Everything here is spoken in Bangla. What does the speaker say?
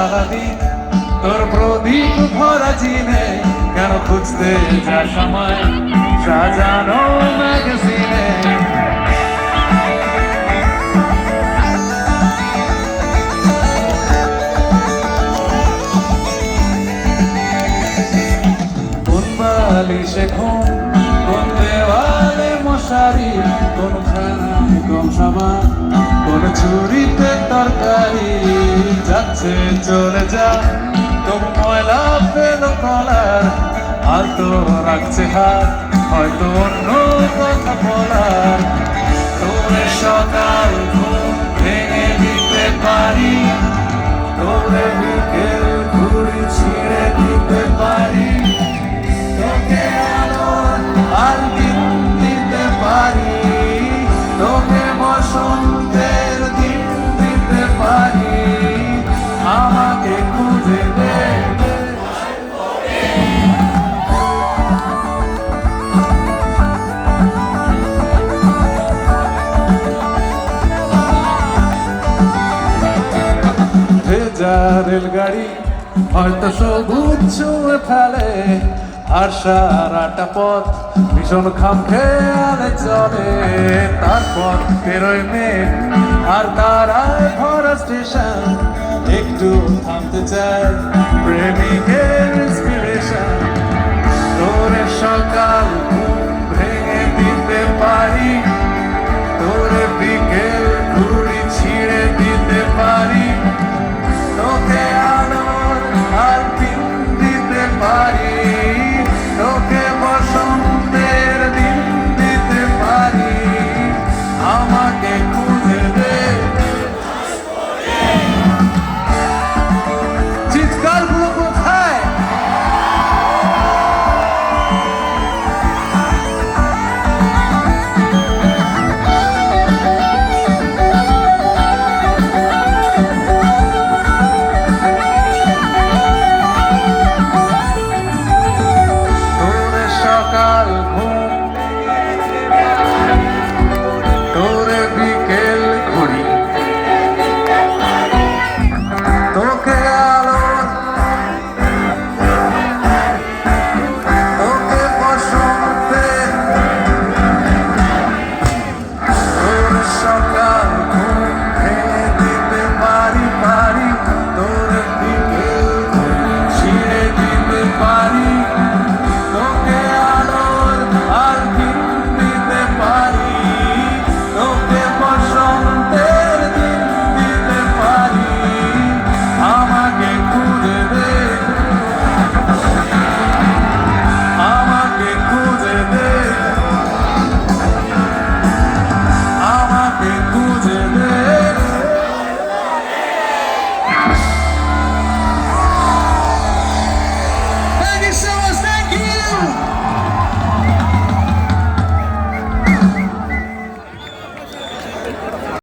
সারাদিন তোর প্রদীপ ভরা জিনে কেন খুঁজতে যা সময় সাজানো ম্যাগাজিনে। কোন বালিশে ঘুম, কোন দেওয়ালে মশারি, কোন খানায় কম সামান, কোন চুরিতে তরকারি। যাচ্ছে চলে যা তবু ময়লা পেল কলার, আলতো রাখছে হাত হয়তো অন্য কথা বলার। তোর সকাল ঘুম ভেঙে দিতে পারি, তোর বিকেল ঘুড়ি ছিঁড়ে দিতে পারি, তোকে আলোর আলবিন দিতে পারি, তোকে বসন্তের দিন দিতে পারি। আমাকে খুঁজে দেবে ভেজা রেলগাড়ি হয়তো সবুজ ছুঁয়ে ফেলে, আর সারাটা পথ ভীষণ খাম খেয়ালে চলে। তারপর বেরোয় মেঘ আর তারায় ভরা স্টেশন, একটু থামতে চায় প্রেমিকের ইন্সপিরেশন। তোর সকাল